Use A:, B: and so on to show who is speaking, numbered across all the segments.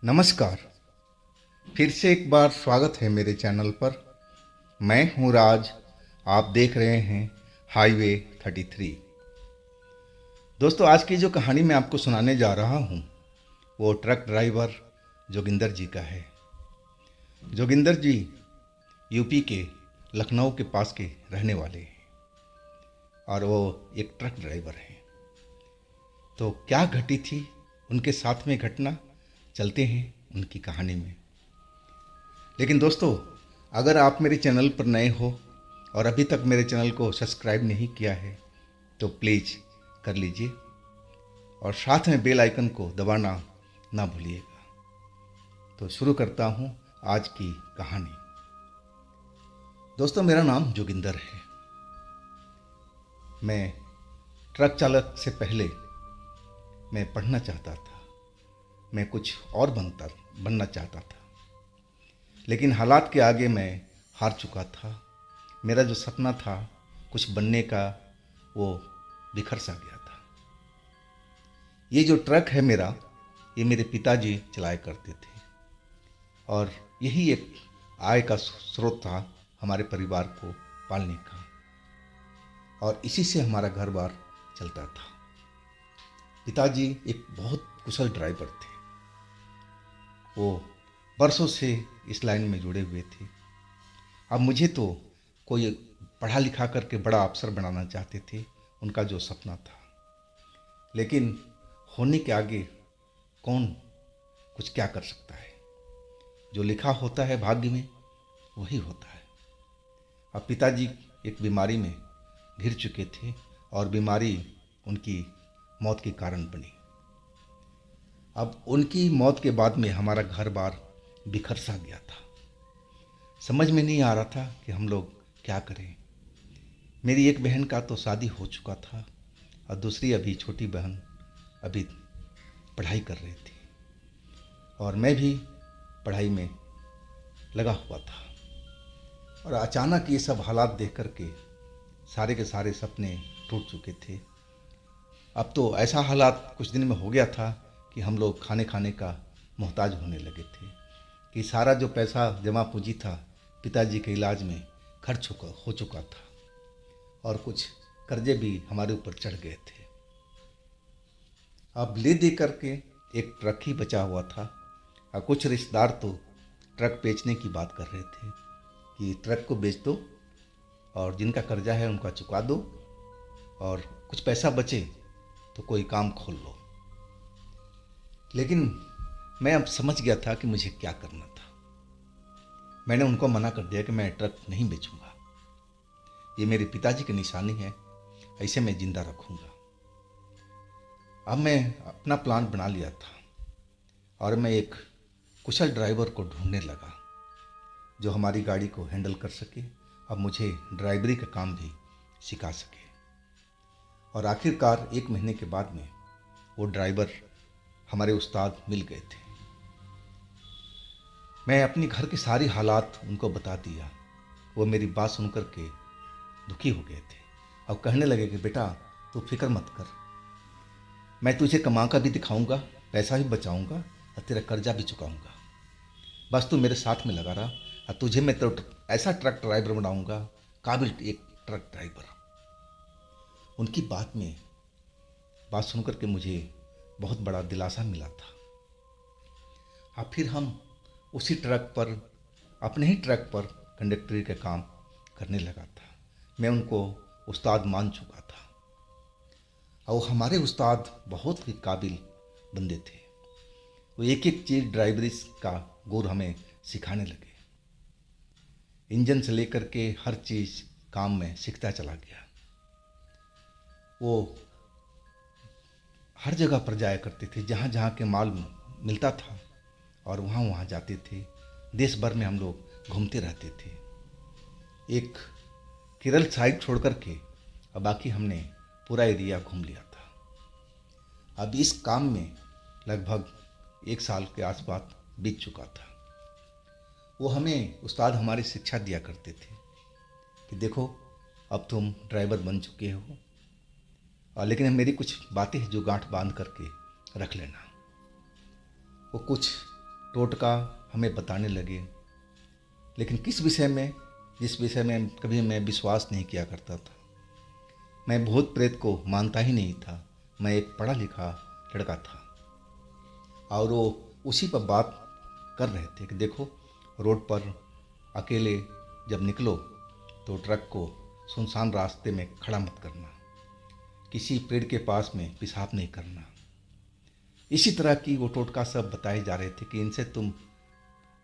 A: नमस्कार। फिर से एक बार स्वागत है मेरे चैनल पर। मैं हूं राज। आप देख रहे हैं हाईवे 33। दोस्तों, आज की जो कहानी मैं आपको सुनाने जा रहा हूं वो ट्रक ड्राइवर जोगिंदर जी का है। जोगिंदर जी यूपी के लखनऊ के पास के रहने वाले हैं और वो एक ट्रक ड्राइवर हैं। तो क्या घटी थी उनके साथ में घटना, चलते हैं उनकी कहानी में। लेकिन दोस्तों, अगर आप मेरे चैनल पर नए हो और अभी तक मेरे चैनल को सब्सक्राइब नहीं किया है तो प्लीज़ कर लीजिए और साथ में बेल आइकन को दबाना ना भूलिएगा। तो शुरू करता हूँ आज की कहानी। दोस्तों, मेरा नाम जोगिंदर है। मैं ट्रक चालक से पहले मैं पढ़ना चाहता था। मैं कुछ और बनना चाहता था, लेकिन हालात के आगे मैं हार चुका था। मेरा जो सपना था कुछ बनने का, वो बिखर सा गया था। ये जो ट्रक है मेरा, ये मेरे पिताजी चलाया करते थे और यही एक आय का स्रोत था हमारे परिवार को पालने का, और इसी से हमारा घर बार चलता था। पिताजी एक बहुत कुशल ड्राइवर थे। वो बरसों से इस लाइन में जुड़े हुए थे। अब मुझे तो कोई पढ़ा लिखा करके बड़ा अफसर बनाना चाहते थे, उनका जो सपना था। लेकिन होने के आगे कौन कुछ क्या कर सकता है। जो लिखा होता है भाग्य में वही होता है। अब पिताजी एक बीमारी में घिर चुके थे और बीमारी उनकी मौत के कारण बनी। अब उनकी मौत के बाद में हमारा घर बार बिखर सा गया था। समझ में नहीं आ रहा था कि हम लोग क्या करें। मेरी एक बहन का तो शादी हो चुका था और दूसरी अभी छोटी बहन अभी पढ़ाई कर रही थी और मैं भी पढ़ाई में लगा हुआ था। और अचानक ये सब हालात देख कर के सारे के सारे सपने टूट चुके थे। अब तो ऐसा हालात कुछ दिन में हो गया था कि हम लोग खाने खाने का मोहताज होने लगे थे कि सारा जो पैसा जमा पूंजी था पिताजी के इलाज में खर्च हो चुका था और कुछ कर्जे भी हमारे ऊपर चढ़ गए थे। अब ले दे करके एक ट्रक ही बचा हुआ था और कुछ रिश्तेदार तो ट्रक बेचने की बात कर रहे थे कि ट्रक को बेच दो और जिनका कर्जा है उनका चुका दो और कुछ पैसा बचे तो कोई काम खोल लो। लेकिन मैं अब समझ गया था कि मुझे क्या करना था। मैंने उनको मना कर दिया कि मैं ट्रक नहीं बेचूंगा। ये मेरे पिताजी की निशानी है, ऐसे मैं जिंदा रखूंगा। अब मैं अपना प्लान बना लिया था और मैं एक कुशल ड्राइवर को ढूंढने लगा जो हमारी गाड़ी को हैंडल कर सके, अब मुझे ड्राइवरी का काम भी सिखा सके। और आखिरकार 1 महीने के बाद में वो ड्राइवर हमारे उस्ताद मिल गए थे। मैं अपनी घर की सारी हालात उनको बता दिया। वो मेरी बात सुन कर के दुखी हो गए थे और कहने लगे कि बेटा तू फिक्र मत कर, मैं तुझे कमा कर भी दिखाऊंगा, पैसा भी बचाऊंगा और तेरा कर्जा भी चुकाऊंगा। बस तू मेरे साथ में लगा रहा और तुझे मैं तो ऐसा ट्रक ड्राइवर बनाऊंगा, काबिल एक ट्रक ड्राइवर। उनकी बात सुन कर के मुझे बहुत बड़ा दिलासा मिला था। अब फिर हम उसी ट्रक पर, अपने ही ट्रक पर कंडक्टरी का काम करने लगा था। मैं उनको उस्ताद मान चुका था और हमारे उस्ताद बहुत ही काबिल बंदे थे। वो एक एक चीज़ ड्राइवरी का गुर हमें सिखाने लगे। इंजन से लेकर के हर चीज़ काम में सीखता चला गया। वो हर जगह पर जाया करते थे, जहाँ जहाँ के माल मिलता था और वहाँ वहाँ जाते थे। देश भर में हम लोग घूमते रहते थे। एक केरल साइड छोड़ कर के और बाकी हमने पूरा एरिया घूम लिया था। अब इस काम में लगभग 1 साल के आसपास बीत चुका था। वो हमें उस्ताद हमारी शिक्षा दिया करते थे कि देखो अब तुम ड्राइवर बन चुके हो, लेकिन मेरी कुछ बातें हैं जो गांठ बांध करके रख लेना। वो कुछ टोटका हमें बताने लगे, लेकिन किस विषय में, जिस विषय में कभी मैं विश्वास नहीं किया करता था। मैं भूत प्रेत को मानता ही नहीं था। मैं एक पढ़ा लिखा लड़का था और वो उसी पर बात कर रहे थे कि देखो, रोड पर अकेले जब निकलो तो ट्रक को सुनसान रास्ते में खड़ा मत करना, किसी पेड़ के पास में पेशाब नहीं करना। इसी तरह की वो टोटका सब बताए जा रहे थे कि इनसे तुम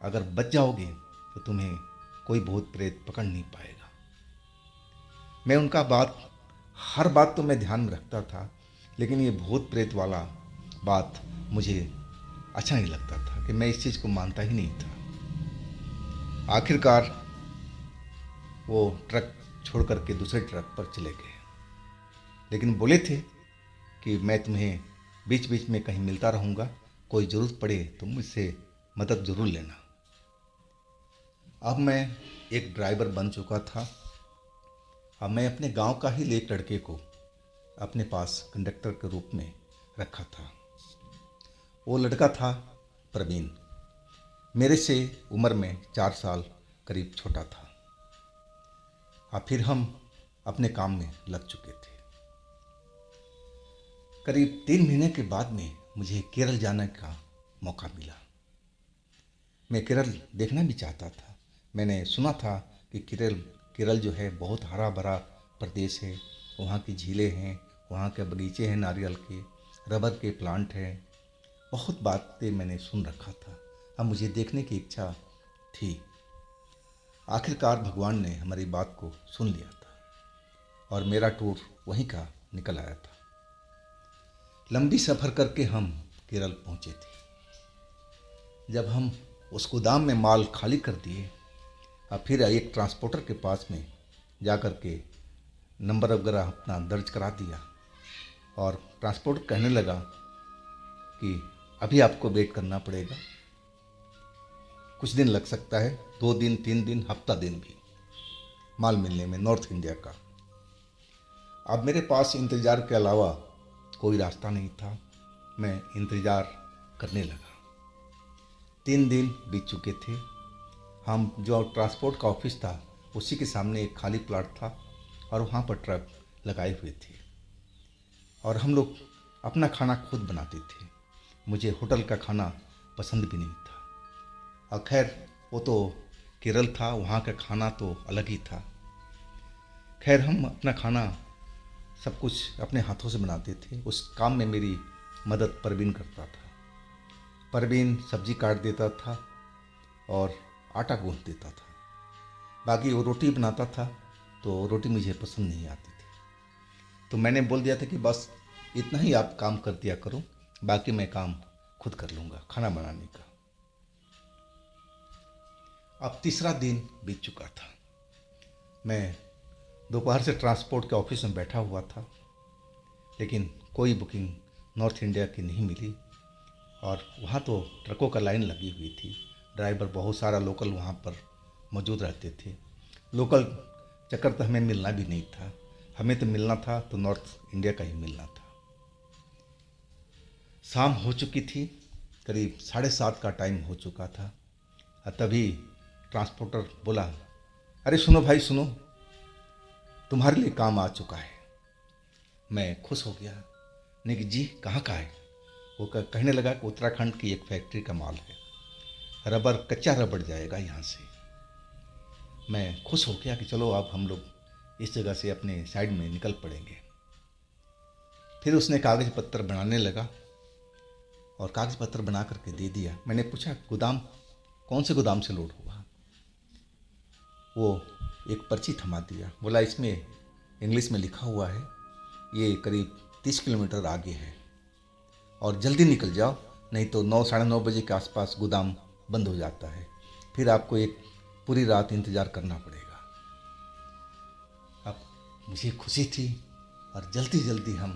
A: अगर बच जाओगे तो तुम्हें कोई भूत प्रेत पकड़ नहीं पाएगा। मैं उनका हर बात तो मैं ध्यान में रखता था, लेकिन ये भूत प्रेत वाला बात मुझे अच्छा नहीं लगता था कि मैं इस चीज़ को मानता ही नहीं था। आखिरकार वो ट्रक छोड़ करके दूसरे ट्रक पर चले गए, लेकिन बोले थे कि मैं तुम्हें बीच बीच में कहीं मिलता रहूँगा, कोई ज़रूरत पड़े तो मुझसे मदद ज़रूर लेना। अब मैं एक ड्राइवर बन चुका था। अब मैं अपने गांव का ही एक लड़के को अपने पास कंडक्टर के रूप में रखा था। वो लड़का था प्रवीण, मेरे से उम्र में 4 साल करीब छोटा था। और फिर हम अपने काम में लग चुके थे। करीब 3 महीने के बाद में मुझे केरल जाने का मौका मिला। मैं केरल देखना भी चाहता था। मैंने सुना था कि केरल जो है बहुत हरा भरा प्रदेश है, वहाँ की झीलें हैं, वहाँ के बगीचे हैं नारियल के, रबर के प्लांट हैं। बहुत बातें मैंने सुन रखा था। अब मुझे देखने की इच्छा थी। आखिरकार भगवान ने हमारी बात को सुन लिया था और मेरा टूर वहीं का निकल आया था। लंबी सफ़र करके हम केरल पहुँचे थे। जब हम उस गोदाम में माल खाली कर दिए और फिर एक ट्रांसपोर्टर के पास में जा कर के नंबर वगैरह अपना दर्ज करा दिया और ट्रांसपोर्टर कहने लगा कि अभी आपको वेट करना पड़ेगा, कुछ दिन लग सकता है, 2 दिन 3 दिन हफ्ता दिन भी माल मिलने में नॉर्थ इंडिया का। अब मेरे पास इंतज़ार के अलावा कोई रास्ता नहीं था। मैं इंतज़ार करने लगा। 3 दिन बीत चुके थे। हम जो ट्रांसपोर्ट का ऑफिस था उसी के सामने एक खाली प्लाट था और वहाँ पर ट्रक लगाए हुए थे और हम लोग अपना खाना खुद बनाते थे। मुझे होटल का खाना पसंद भी नहीं था और खैर वो तो केरल था, वहाँ का खाना तो अलग ही था। खैर हम अपना खाना सब कुछ अपने हाथों से बनाते थे। उस काम में मेरी मदद परवीन करता था। परवीन सब्जी काट देता था और आटा गूंथ देता था। बाकी वो रोटी बनाता था तो रोटी मुझे पसंद नहीं आती थी, तो मैंने बोल दिया था कि बस इतना ही आप काम कर दिया करो, बाकी मैं काम खुद कर लूँगा खाना बनाने का। अब तीसरा दिन बीत चुका था। मैं दोपहर से ट्रांसपोर्ट के ऑफिस में बैठा हुआ था, लेकिन कोई बुकिंग नॉर्थ इंडिया की नहीं मिली और वहाँ तो ट्रकों का लाइन लगी हुई थी। ड्राइवर बहुत सारा लोकल वहाँ पर मौजूद रहते थे। लोकल चक्कर तो हमें मिलना भी नहीं था। हमें तो मिलना था तो नॉर्थ इंडिया का ही मिलना था। शाम हो चुकी थी, करीब 7:30 का टाइम हो चुका था। तभी ट्रांसपोर्टर बोला, अरे सुनो भाई सुनो, तुम्हारे लिए काम आ चुका है। मैं खुश हो गया। नहीं कि जी कहाँ का है? वो कहने लगा कि उत्तराखंड की एक फैक्ट्री का माल है, रबर, कच्चा रबर जाएगा यहाँ से। मैं खुश हो गया कि चलो अब हम लोग इस जगह से अपने साइड में निकल पड़ेंगे। फिर उसने कागज़ पत्तर बनाने लगा और कागज़ पत्तर बना करके दे दिया। मैंने पूछा गोदाम कौन से गोदाम से लोड हुआ? वो एक पर्ची थमा दिया, बोला इसमें इंग्लिश में लिखा हुआ है ये करीब 30 किलोमीटर आगे है और जल्दी निकल जाओ, नहीं तो 9 साढ़े 9 बजे के आसपास गोदाम बंद हो जाता है, फिर आपको एक पूरी रात इंतज़ार करना पड़ेगा। अब मुझे खुशी थी और जल्दी जल्दी हम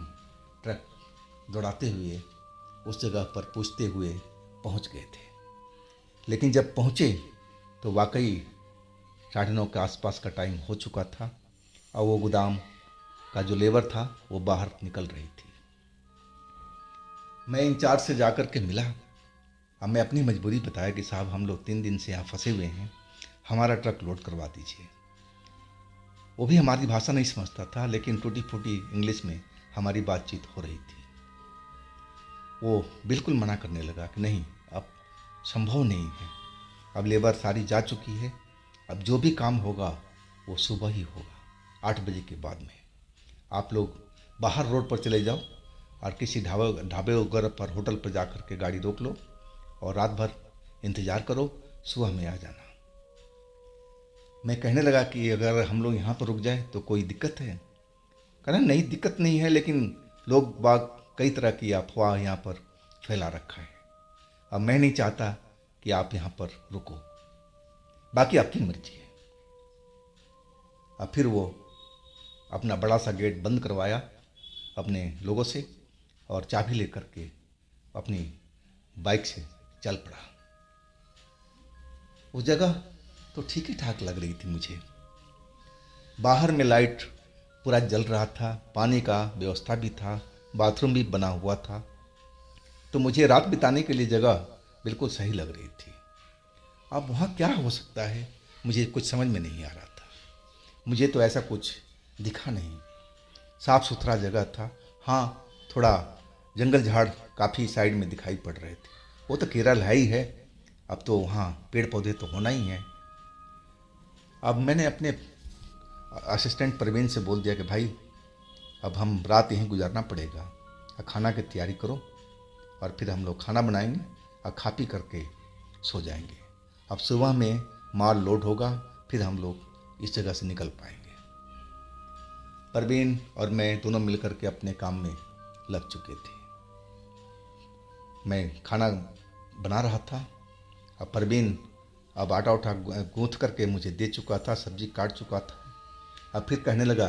A: ट्रक दौड़ाते हुए उस जगह पर पूछते हुए पहुंच गए थे। लेकिन जब पहुंचे तो वाकई 9:30 के आसपास का टाइम हो चुका था और वो गोदाम का जो लेबर था वो बाहर निकल रही थी। मैं इंचार्ज से जाकर के मिला अब मैं अपनी मजबूरी बताया कि साहब हम लोग 3 दिन से यहाँ फंसे हुए हैं, हमारा ट्रक लोड करवा दीजिए। वो भी हमारी भाषा नहीं समझता था, लेकिन टूटी फूटी इंग्लिश में हमारी बातचीत हो रही थी। वो बिल्कुल मना करने लगा कि नहीं, अब संभव नहीं है, अब लेबर सारी जा चुकी है, अब जो भी काम होगा वो सुबह ही होगा, 8 बजे के बाद में। आप लोग बाहर रोड पर चले जाओ और किसी ढाबे वगैरह पर, होटल पर जा कर के गाड़ी रोक लो और रात भर इंतज़ार करो, सुबह में आ जाना। मैं कहने लगा कि अगर हम लोग यहाँ पर रुक जाए तो कोई दिक्कत है? कहना नहीं, दिक्कत नहीं है, लेकिन लोग बाग कई तरह की अफवाह यहाँ पर फैला रखा है। अब मैं नहीं चाहता कि आप यहाँ पर रुको, बाकी आपकी मर्जी है। अब फिर वो अपना बड़ा सा गेट बंद करवाया अपने लोगों से और चाबी लेकर के अपनी बाइक से चल पड़ा। उस जगह तो ठीक ही ठाक लग रही थी मुझे। बाहर में लाइट पूरा जल रहा था, पानी का व्यवस्था भी था, बाथरूम भी बना हुआ था, तो मुझे रात बिताने के लिए जगह बिल्कुल सही लग रही थी। अब वहाँ क्या हो सकता है, मुझे कुछ समझ में नहीं आ रहा था। मुझे तो ऐसा कुछ दिखा नहीं, साफ़ सुथरा जगह था। हाँ, थोड़ा जंगल झाड़ काफ़ी साइड में दिखाई पड़ रहे थे। वो तो केरल है ही है, अब तो वहाँ पेड़ पौधे तो होना ही है। अब मैंने अपने असिस्टेंट प्रवीण से बोल दिया कि भाई अब हम रात यहीं गुजारना पड़ेगा, और खाना की तैयारी करो और फिर हम लोग खाना बनाएंगे और खा पी करके सो जाएंगे। अब सुबह में माल लोड होगा, फिर हम लोग इस जगह से निकल पाएंगे। परवीन और मैं दोनों मिलकर के अपने काम में लग चुके थे। मैं खाना बना रहा था, अब परवीन अब आटा उठा गूँथ करके मुझे दे चुका था, सब्जी काट चुका था। अब फिर कहने लगा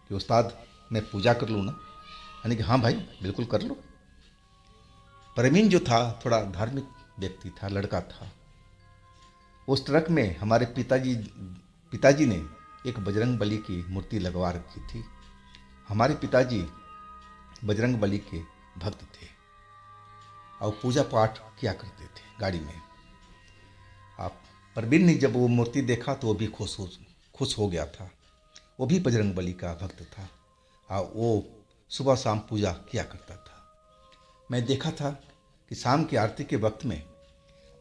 A: कि उस्ताद मैं पूजा कर लूँ ना? यानी कि हाँ भाई बिल्कुल कर लो। परवीन जो था थोड़ा धार्मिक व्यक्ति था, लड़का था। उस ट्रक में हमारे पिताजी ने एक बजरंग बली की मूर्ति लगवा रखी थी। हमारे पिताजी बजरंग बली के भक्त थे और पूजा पाठ किया करते थे गाड़ी में। आप परवीन ने जब वो मूर्ति देखा तो वो भी खुश हो गया था। वो भी बजरंग बली का भक्त था और वो सुबह शाम पूजा किया करता था। मैं देखा था कि शाम की आरती के वक्त में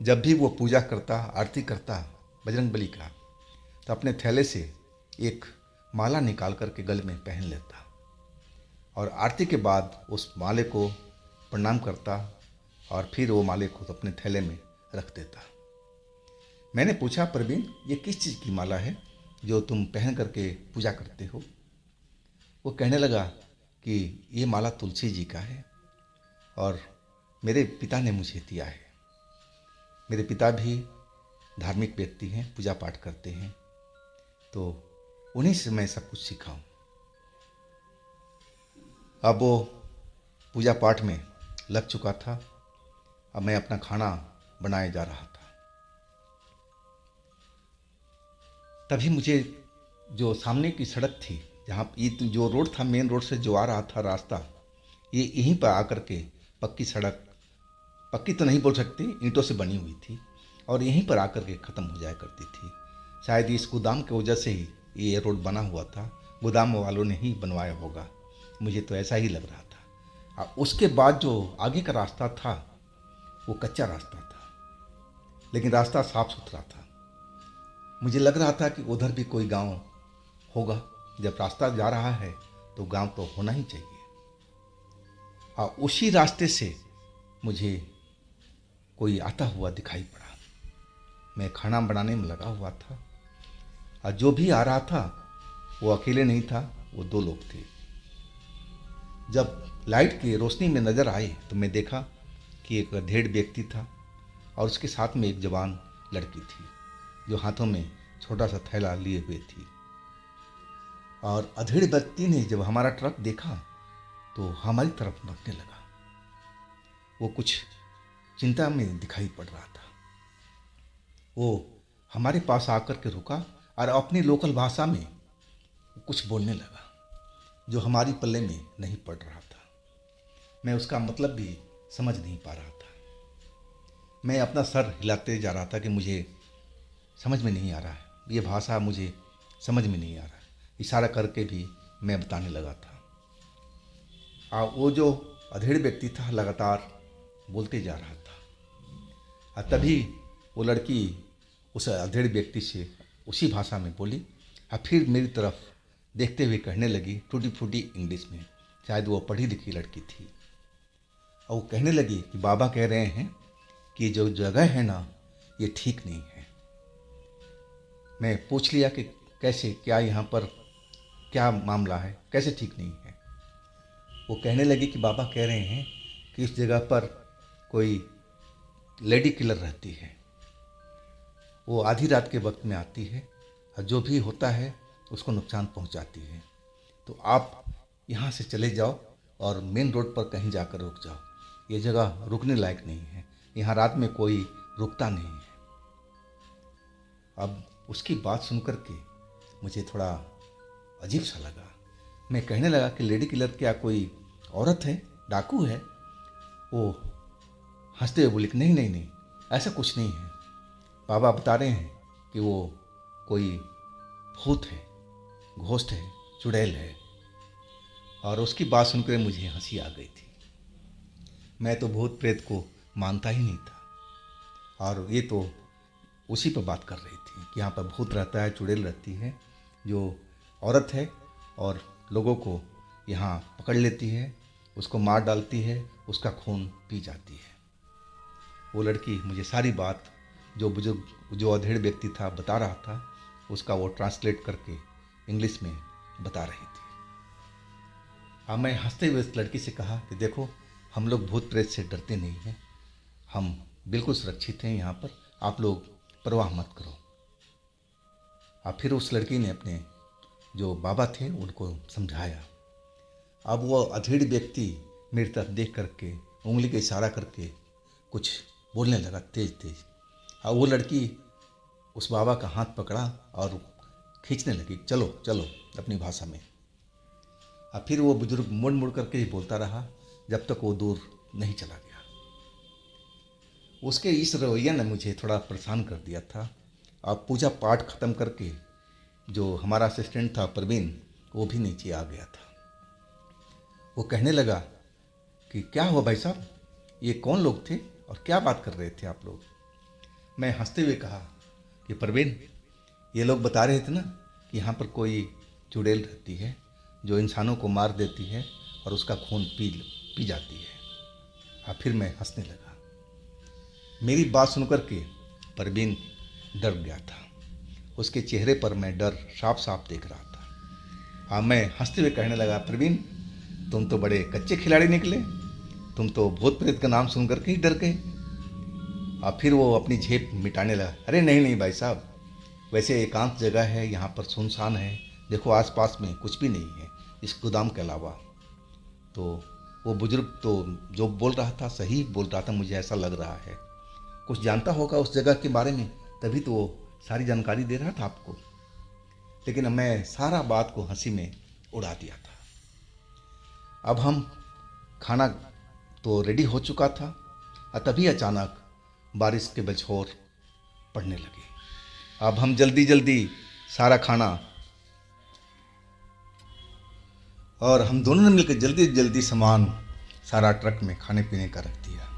A: जब भी वो पूजा करता, आरती करता बजरंग बली का, तो अपने थैले से एक माला निकाल करके गले में पहन लेता और आरती के बाद उस माले को प्रणाम करता और फिर वो माले को अपने थैले में रख देता। मैंने पूछा, परवीन ये किस चीज़ की माला है जो तुम पहन करके पूजा करते हो? वो कहने लगा कि ये माला तुलसी जी का है और मेरे पिता ने मुझे दिया है। मेरे पिता भी धार्मिक व्यक्ति हैं, पूजा पाठ करते हैं, तो उन्हीं से मैं सब कुछ सीखा हूँ। अब वो पूजा पाठ में लग चुका था, अब मैं अपना खाना बनाए जा रहा था। तभी मुझे जो सामने की सड़क थी, जहाँ ये जो रोड था, मेन रोड से जो आ रहा था रास्ता, ये यहीं पर आकर के पक्की सड़क, पक्की तो नहीं बोल सकते, ईंटों से बनी हुई थी और यहीं पर आकर के ख़त्म हो जाया करती थी। शायद इस गोदाम की वजह से ही ये रोड बना हुआ था, गोदाम वालों ने ही बनवाया होगा, मुझे तो ऐसा ही लग रहा था। और उसके बाद जो आगे का रास्ता था वो कच्चा रास्ता था, लेकिन रास्ता साफ सुथरा था। मुझे लग रहा था कि उधर भी कोई गांव होगा, जब रास्ता जा रहा है तो गांव तो होना ही चाहिए। और उसी रास्ते से मुझे कोई आता हुआ दिखाई पड़ा। मैं खाना बनाने में लगा हुआ था और जो भी आ रहा था वो अकेले नहीं था, वो 2 लोग थे। जब लाइट की रोशनी में नज़र आए तो मैं देखा कि एक अधेड़ व्यक्ति था और उसके साथ में एक जवान लड़की थी जो हाथों में छोटा सा थैला लिए हुए थी। और अधेड़ व्यक्ति ने जब हमारा ट्रक देखा तो हमारी तरफ बढ़ने लगा। वो कुछ चिंता में दिखाई पड़ रहा था। वो हमारे पास आकर के रुका और अपनी लोकल भाषा में कुछ बोलने लगा जो हमारी पल्ले में नहीं पड़ रहा था। मैं उसका मतलब भी समझ नहीं पा रहा था। मैं अपना सर हिलाते जा रहा था कि मुझे समझ में नहीं आ रहा है, ये भाषा मुझे समझ में नहीं आ रहा है। इशारा करके भी मैं बताने लगा था। वो जो अधेड़ व्यक्ति था लगातार बोलते जा रहा था। तभी वो लड़की उस अधेड़ व्यक्ति से उसी भाषा में बोली और फिर मेरी तरफ देखते हुए कहने लगी टूटी फूटी इंग्लिश में, शायद वो पढ़ी लिखी लड़की थी। और वो कहने लगी कि बाबा कह रहे हैं कि जो जगह है ना ये ठीक नहीं है। मैं पूछ लिया कि कैसे, क्या यहाँ पर क्या मामला है, कैसे ठीक नहीं है। वो कहने लगी कि बाबा कह रहे हैं कि इस जगह पर कोई लेडी किलर रहती है। वो आधी रात के वक्त में आती है और जो भी होता है उसको नुकसान पहुंचाती है। तो आप यहाँ से चले जाओ और मेन रोड पर कहीं जाकर रुक जाओ। ये जगह रुकने लायक नहीं है, यहाँ रात में कोई रुकता नहीं है। अब उसकी बात सुनकर के मुझे थोड़ा अजीब सा लगा। मैं कहने लगा कि लेडी किलर क्या कोई औरत है, डाकू है? वो हंसते हुए बोली कि नहीं नहीं नहीं, ऐसा कुछ नहीं है। बाबा बता रहे हैं कि वो कोई भूत है, घोस्ट है, चुड़ैल है। और उसकी बात सुनकर मुझे हंसी आ गई थी। मैं तो भूत प्रेत को मानता ही नहीं था और ये तो उसी पर बात कर रही थी कि यहाँ पर भूत रहता है, चुड़ैल रहती है, जो औरत है और लोगों को यहाँ पकड़ लेती है, उसको मार डालती है, उसका खून पी जाती है। वो लड़की मुझे सारी बात जो बुजुर्ग जो अधेड़ व्यक्ति था बता रहा था, उसका वो ट्रांसलेट करके इंग्लिश में बता रही थी। अब मैं हंसते हुए उस लड़की से कहा कि देखो, हम लोग भूत प्रेत से डरते नहीं हैं, हम बिल्कुल सुरक्षित हैं यहाँ पर, आप लोग परवाह मत करो। अब फिर उस लड़की ने अपने जो बाबा थे उनको समझाया। अब वो अधेड़ व्यक्ति मेरी तरफ देख करके उंगली का इशारा करके कुछ बोलने लगा तेज तेज। अब वो लड़की उस बाबा का हाथ पकड़ा और खींचने लगी, चलो चलो, अपनी भाषा में। अब फिर वो बुजुर्ग मुड़ मुड़ करके ही बोलता रहा जब तक वो दूर नहीं चला गया। उसके इस रवैया ने मुझे थोड़ा परेशान कर दिया था। अब पूजा पाठ ख़त्म करके जो हमारा असिस्टेंट था परवीन, वो भी नीचे आ गया था। वो कहने लगा कि क्या हुआ भाई साहब, ये कौन लोग थे और क्या बात कर रहे थे आप लोग? मैं हंसते हुए कहा कि परवीन, ये लोग बता रहे थे ना कि यहाँ पर कोई चुड़ैल रहती है जो इंसानों को मार देती है और उसका खून पी जाती है। हाँ, फिर मैं हंसने लगा। मेरी बात सुनकर के परवीन डर गया था। उसके चेहरे पर मैं डर साफ साफ देख रहा था। हाँ, मैं हंसते हुए कहने लगा, परवीन तुम तो बड़े कच्चे खिलाड़ी निकले, तुम तो भूत प्रेत का नाम सुन करके ही डर गए। और फिर वो अपनी झेप मिटाने लगा, अरे नहीं नहीं भाई साहब, वैसे एकांत जगह है, यहाँ पर सुनसान है, देखो आसपास में कुछ भी नहीं है इस गोदाम के अलावा। तो वो बुजुर्ग तो जो बोल रहा था सही बोल रहा था, मुझे ऐसा लग रहा है, कुछ जानता होगा उस जगह के बारे में, तभी तो वो सारी जानकारी दे रहा था आपको। लेकिन मैं सारा बात को हंसी में उड़ा दिया था। अब हम खाना तो रेडी हो चुका था और तभी अचानक बारिश के बछौर पड़ने लगे। अब हम जल्दी जल्दी सारा खाना और हम दोनों ने मिलकर जल्दी जल्दी सामान सारा ट्रक में खाने पीने का रख दिया।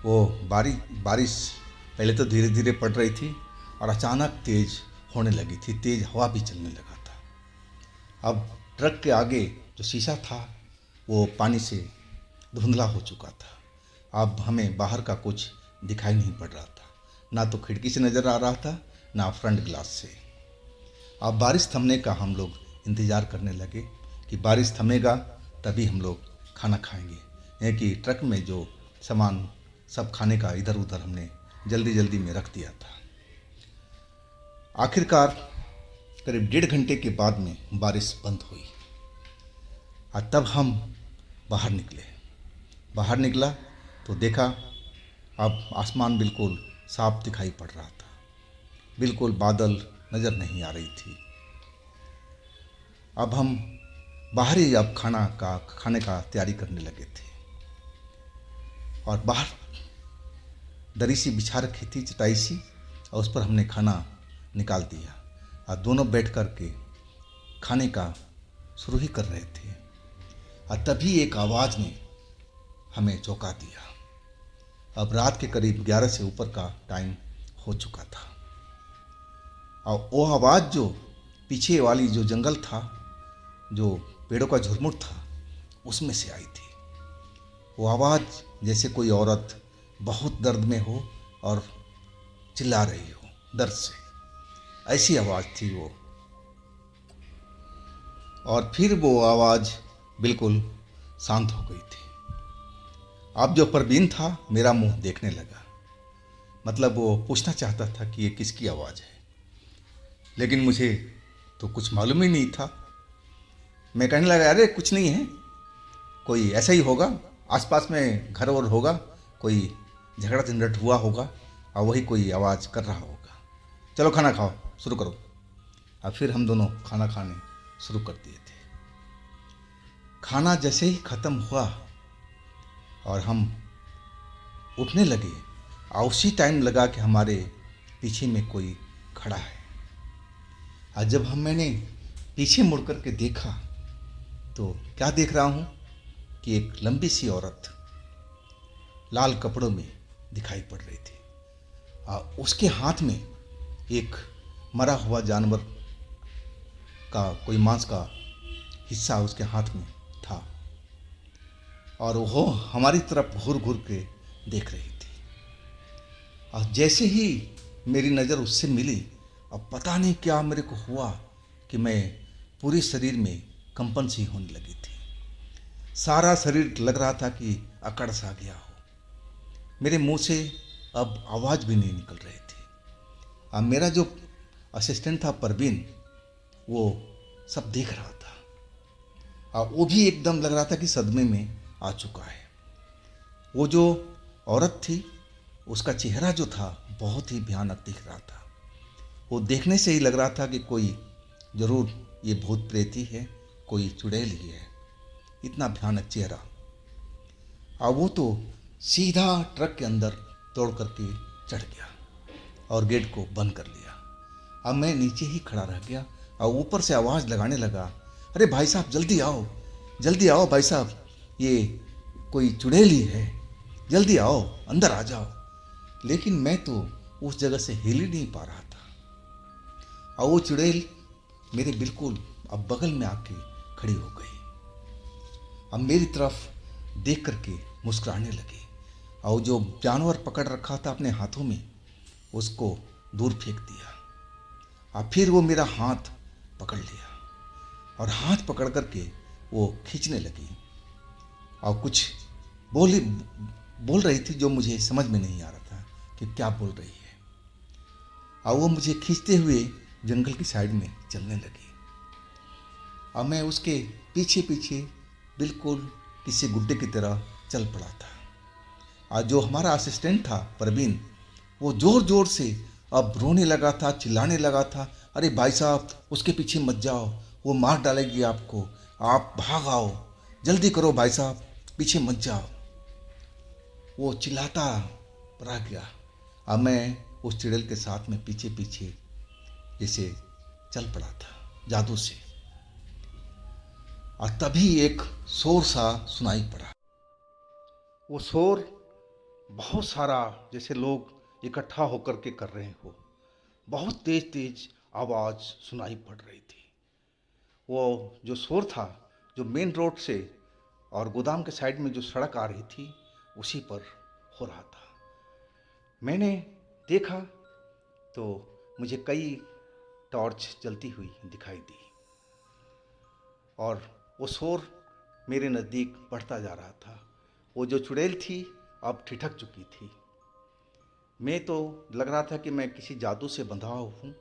A: वो बारिश पहले तो धीरे धीरे पड़ रही थी और अचानक तेज होने लगी थी, तेज हवा भी चलने लगा था। अब ट्रक के आगे जो शीशा था वो पानी से धुंधला हो चुका था। अब हमें बाहर का कुछ दिखाई नहीं पड़ रहा था, ना तो खिड़की से नज़र आ रहा था, ना फ्रंट ग्लास से। अब बारिश थमने का हम लोग इंतज़ार करने लगे कि बारिश थमेगा तभी हम लोग खाना खाएंगे। यानी कि ट्रक में जो सामान सब खाने का इधर उधर हमने जल्दी जल्दी में रख दिया था। आखिरकार करीब 1.5 घंटे के बाद में बारिश बंद हुई और तब हम बाहर निकला तो देखा अब आसमान बिल्कुल साफ दिखाई पड़ रहा था, बिल्कुल बादल नज़र नहीं आ रही थी। अब हम बाहर ही अब खाने का तैयारी करने लगे थे और बाहर दरी सी बिछा रखी थी, चटाई सी, और उस पर हमने खाना निकाल दिया और दोनों बैठ कर के खाने का शुरू ही कर रहे थे। और तभी एक आवाज़ ने हमें चौंका दिया। अब रात के करीब 11 से ऊपर का टाइम हो चुका था और वो आवाज़ जो पीछे वाली जो जंगल था, जो पेड़ों का झुरमुट था, उसमें से आई थी। वो आवाज़ जैसे कोई औरत बहुत दर्द में हो और चिल्ला रही हो दर्द से, ऐसी आवाज़ थी वो। और फिर वो आवाज़ बिल्कुल शांत हो गई थी। अब जो परवीन था मेरा मुंह देखने लगा, मतलब वो पूछना चाहता था कि ये किसकी आवाज़ है, लेकिन मुझे तो कुछ मालूम ही नहीं था। मैं कहने लगा, अरे कुछ नहीं है, कोई ऐसा ही होगा, आसपास में घर और होगा, कोई झगड़ा झंझट हुआ होगा और वही कोई आवाज़ कर रहा होगा। चलो खाना खाओ, शुरू करो। और फिर हम दोनों खाना खाने शुरू कर दिए थे। खाना जैसे ही ख़त्म हुआ और हम उठने लगे, और उसी टाइम लगा कि हमारे पीछे में कोई खड़ा है। और जब मैंने पीछे मुड़ कर के देखा तो क्या देख रहा हूँ कि एक लंबी सी औरत लाल कपड़ों में दिखाई पड़ रही थी और उसके हाथ में एक मरा हुआ जानवर का कोई मांस का हिस्सा उसके हाथ में था और वो हमारी तरफ घूर घूर के देख रही थी। और जैसे ही मेरी नज़र उससे मिली, अब पता नहीं क्या मेरे को हुआ कि मैं पूरे शरीर में कंपन सी होने लगी थी। सारा शरीर लग रहा था कि अकड़ सा गया हो। मेरे मुंह से अब आवाज़ भी नहीं निकल रही थी। अब मेरा जो असिस्टेंट था परवीन, वो सब देख रहा था और वो भी एकदम लग रहा था कि सदमे में आ चुका है। वो जो औरत थी, उसका चेहरा जो था बहुत ही भयानक दिख रहा था। वो देखने से ही लग रहा था कि कोई ज़रूर ये भूत प्रेत ही है, कोई चुड़ैल ही है, इतना भयानक चेहरा। और वो तो सीधा ट्रक के अंदर तोड़ करके चढ़ गया और गेट को बंद कर लिया। अब मैं नीचे ही खड़ा रह गया और ऊपर से आवाज़ लगाने लगा, अरे भाई साहब जल्दी आओ भाई साहब, ये कोई चुड़ैल ही है, जल्दी आओ, अंदर आ जाओ। लेकिन मैं तो उस जगह से हिल ही नहीं पा रहा था और वो चुड़ैल मेरे बिल्कुल अब बगल में आके खड़ी हो गई। अब मेरी तरफ देख करके मुस्कुराने लगी और जो जानवर पकड़ रखा था अपने हाथों में, उसको दूर फेंक दिया। और फिर वो मेरा हाथ पकड़ लिया और हाथ पकड़ करके वो खींचने लगी और कुछ बोल रही थी जो मुझे समझ में नहीं आ रहा था कि क्या बोल रही है। और वो मुझे खींचते हुए जंगल की साइड में चलने लगी और मैं उसके पीछे पीछे बिल्कुल किसी गुड्डे की तरह चल पड़ा था। और जो हमारा असिस्टेंट था परवीन, वो ज़ोर ज़ोर से अब रोने लगा था, चिल्लाने लगा था, अरे भाई साहब उसके पीछे मत जाओ, वो मार डालेगी आपको, आप भाग आओ, जल्दी करो भाई साहब, पीछे मत जाओ। वो चिल्लाता रह गया और मैं उस चुड़ैल के साथ में पीछे पीछे जैसे चल पड़ा था जादू से। और तभी एक शोर सा सुनाई पड़ा। वो शोर बहुत सारा, जैसे लोग इकट्ठा होकर के कर रहे हो, बहुत तेज तेज आवाज़ सुनाई पड़ रही थी। वो जो शोर था, जो मेन रोड से और गोदाम के साइड में जो सड़क आ रही थी, उसी पर हो रहा था। मैंने देखा तो मुझे कई टॉर्च जलती हुई दिखाई दी और वो शोर मेरे नज़दीक बढ़ता जा रहा था। वो जो चुड़ैल थी अब ठिठक चुकी थी। मैं तो लग रहा था कि मैं किसी जादू से बंधा हूँ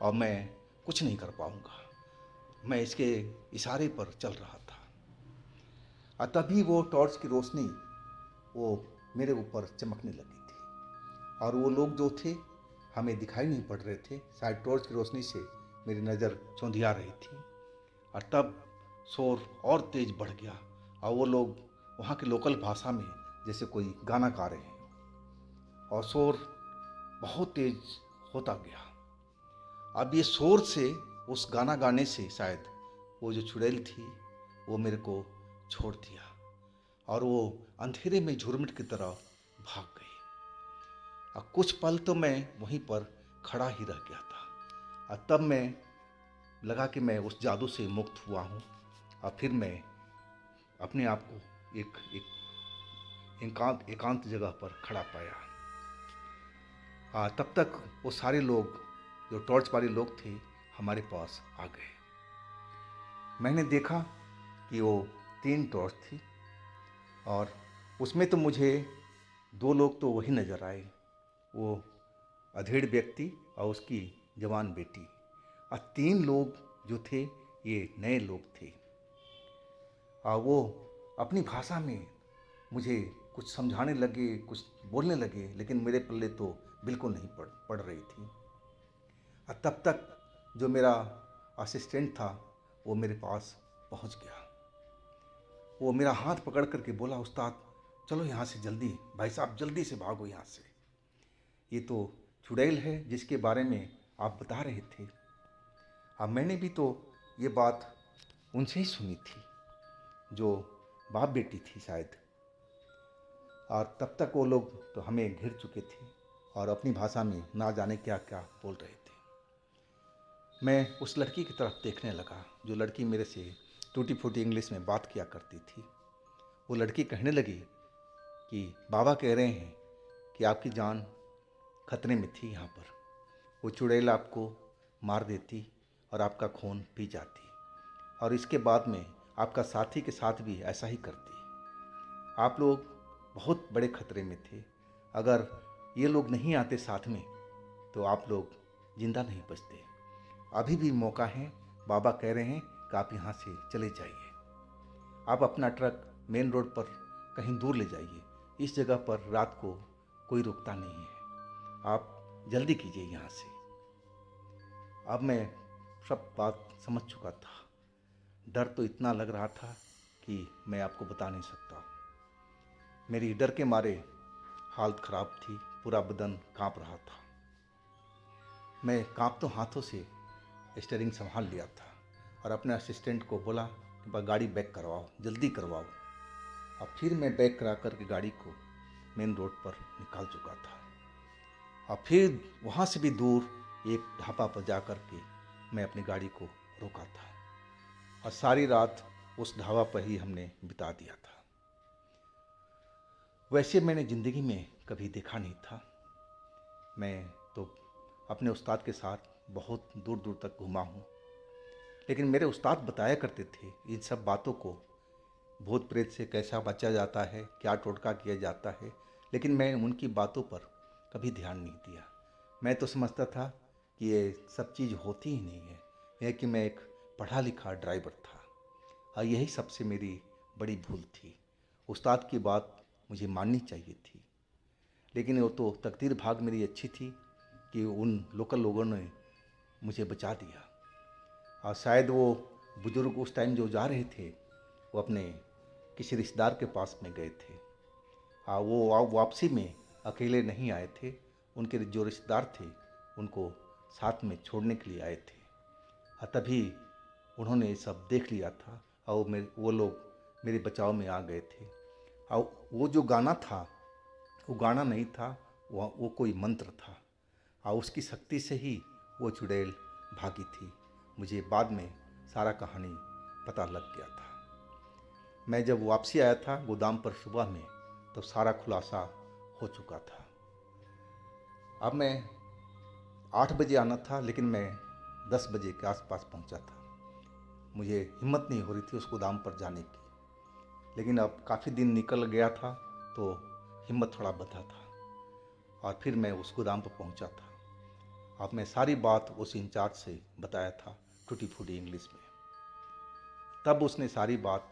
A: और मैं कुछ नहीं कर पाऊँगा। मैं इसके इशारे पर चल रहा था और तभी वो टॉर्च की रोशनी वो मेरे ऊपर चमकने लगी थी और वो लोग जो थे हमें दिखाई नहीं पड़ रहे थे, शायद टॉर्च की रोशनी से मेरी नज़र चौंधिया रही थी। और तब शोर और तेज बढ़ गया और वो लोग वहाँ की लोकल भाषा में जैसे कोई गाना गा रहे हैं और शोर बहुत तेज होता गया। अब ये शोर से, उस गाना गाने से शायद वो जो चुड़ैल थी वो मेरे को छोड़ दिया और वो अंधेरे में झुरमुट की तरह भाग गई। और कुछ पल तो मैं वहीं पर खड़ा ही रह गया था और तब मैं लगा कि मैं उस जादू से मुक्त हुआ हूँ। और फिर मैं अपने आप को एक एकांत जगह पर खड़ा पाया। तब तक वो सारे लोग जो टॉर्च वाले लोग थे हमारे पास आ गए। मैंने देखा कि वो 3 टॉर्च थी और उसमें तो मुझे 2 लोग तो वही नज़र आए, वो अधेड़ व्यक्ति और उसकी जवान बेटी। और 3 लोग जो थे ये नए लोग थे और वो अपनी भाषा में मुझे कुछ समझाने लगे, कुछ बोलने लगे, लेकिन मेरे पल्ले तो बिल्कुल नहीं पड़ रही थी। और तब तक जो मेरा असिस्टेंट था वो मेरे पास पहुंच गया। वो मेरा हाथ पकड़ करके बोला, उस्ताद चलो यहाँ से जल्दी, भाई साहब जल्दी से भागो यहाँ से, ये तो चुड़ैल है जिसके बारे में आप बता रहे थे। अब मैंने भी तो ये बात उनसे ही सुनी थी जो बाप बेटी थी शायद। और तब तक वो लोग तो हमें घिर चुके थे और अपनी भाषा में ना जाने क्या क्या बोल रहे थे। मैं उस लड़की की तरफ देखने लगा जो लड़की मेरे से टूटी फूटी इंग्लिश में बात किया करती थी। वो लड़की कहने लगी कि बाबा कह रहे हैं कि आपकी जान खतरे में थी यहाँ पर, वो चुड़ैल आपको मार देती और आपका खून पी जाती और इसके बाद में आपका साथी के साथ भी ऐसा ही करती। आप लोग बहुत बड़े खतरे में थे, अगर ये लोग नहीं आते साथ में तो आप लोग जिंदा नहीं बचते। अभी भी मौका है, बाबा कह रहे हैं कि आप यहाँ से चले जाइए, आप अपना ट्रक मेन रोड पर कहीं दूर ले जाइए, इस जगह पर रात को कोई रुकता नहीं है, आप जल्दी कीजिए यहाँ से। अब मैं सब बात समझ चुका था, डर तो इतना लग रहा था कि मैं आपको बता नहीं सकता। मेरी डर के मारे हालत ख़राब थी, पूरा बदन कांप रहा था। मैं कांपते हाथों से स्टीयरिंग संभाल लिया था और अपने असिस्टेंट को बोला कि गाड़ी बैक करवाओ, जल्दी करवाओ। और फिर मैं बैक करा करके गाड़ी को मेन रोड पर निकाल चुका था और फिर वहाँ से भी दूर एक ढाबा पर जा कर के मैं अपनी गाड़ी को रोका था और सारी रात उस ढाबा पर ही हमने बिता दिया था। वैसे मैंने ज़िंदगी में कभी देखा नहीं था। मैं तो अपने उस्ताद के साथ बहुत दूर दूर तक घूमा हूँ, लेकिन मेरे उस्ताद बताया करते थे इन सब बातों को, भूत प्रेत से कैसा बचा जाता है, क्या टोटका किया जाता है, लेकिन मैं उनकी बातों पर कभी ध्यान नहीं दिया। मैं तो समझता था कि ये सब चीज़ होती ही नहीं है, यह कि मैं एक पढ़ा लिखा ड्राइवर था और यही सबसे मेरी बड़ी भूल थी। उस्ताद की बात मुझे माननी चाहिए थी, लेकिन वो तो तकदीर भाग मेरी अच्छी थी कि उन लोकल लोगों ने मुझे बचा दिया। और शायद वो बुज़ुर्ग उस टाइम जो जा रहे थे वो अपने किसी रिश्तेदार के पास में गए थे। वो वापसी में अकेले नहीं आए थे, उनके जो रिश्तेदार थे उनको साथ में छोड़ने के लिए आए थे। तभी उन्होंने ये सब देख लिया था और वो लोग मेरे बचाव में आ गए थे। और वो जो गाना था वो गाना नहीं था, वो कोई मंत्र था और उसकी शक्ति से ही वो चुड़ैल भागी थी। मुझे बाद में सारा कहानी पता लग गया था। मैं जब वापसी आया था गोदाम पर सुबह में तो सारा खुलासा हो चुका था। अब मैं 8 बजे आना था, लेकिन मैं 10 बजे के आसपास पहुंचा था। मुझे हिम्मत नहीं हो रही थी उस गोदाम पर जाने की, लेकिन अब काफ़ी दिन निकल गया था तो हिम्मत थोड़ा बंधा था और फिर मैं उस गोदाम पर पहुंचा था। अब मैं सारी बात उस इंचार्ज से बताया था टूटी फूटी इंग्लिश में। तब उसने सारी बात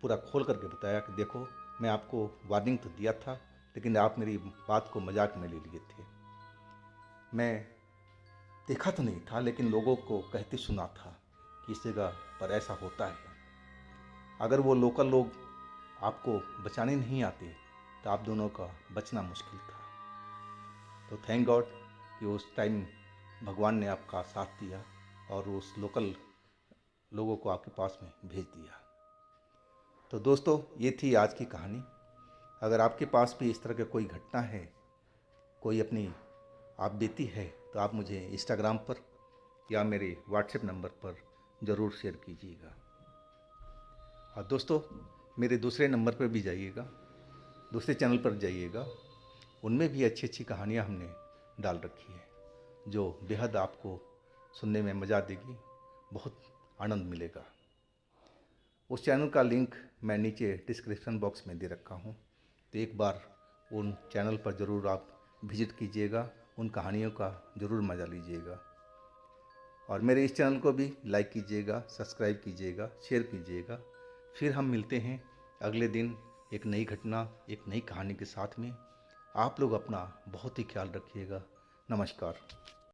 A: पूरा खोल करके बताया कि देखो, मैं आपको वार्निंग तो दिया था, लेकिन आप मेरी बात को मजाक में ले लिए थे। मैं देखा तो नहीं था, लेकिन लोगों को कहते सुना था कि इस जगह पर ऐसा होता है। अगर वो लोकल लोग आपको बचाने नहीं आते तो आप दोनों का बचना मुश्किल था। तो थैंक गॉड कि उस टाइम भगवान ने आपका साथ दिया और उस लोकल लोगों को आपके पास में भेज दिया। तो दोस्तों, ये थी आज की कहानी। अगर आपके पास भी इस तरह की कोई घटना है, कोई अपनी आप बीती है, तो आप मुझे इंस्टाग्राम पर या मेरे व्हाट्सएप नंबर पर ज़रूर शेयर कीजिएगा। और दोस्तों, मेरे दूसरे नंबर पर भी जाइएगा, दूसरे चैनल पर जाइएगा, उनमें भी अच्छी अच्छी कहानियाँ हमने डाल रखी है जो बेहद आपको सुनने में मज़ा देगी, बहुत आनंद मिलेगा। उस चैनल का लिंक मैं नीचे डिस्क्रिप्शन बॉक्स में दे रखा हूँ, तो एक बार उन चैनल पर ज़रूर आप विज़िट कीजिएगा, उन कहानियों का ज़रूर मज़ा लीजिएगा। और मेरे इस चैनल को भी लाइक कीजिएगा, सब्सक्राइब कीजिएगा, शेयर कीजिएगा। फिर हम मिलते हैं अगले दिन एक नई घटना, एक नई कहानी के साथ में। आप लोग अपना बहुत ही ख्याल रखिएगा। नमस्कार।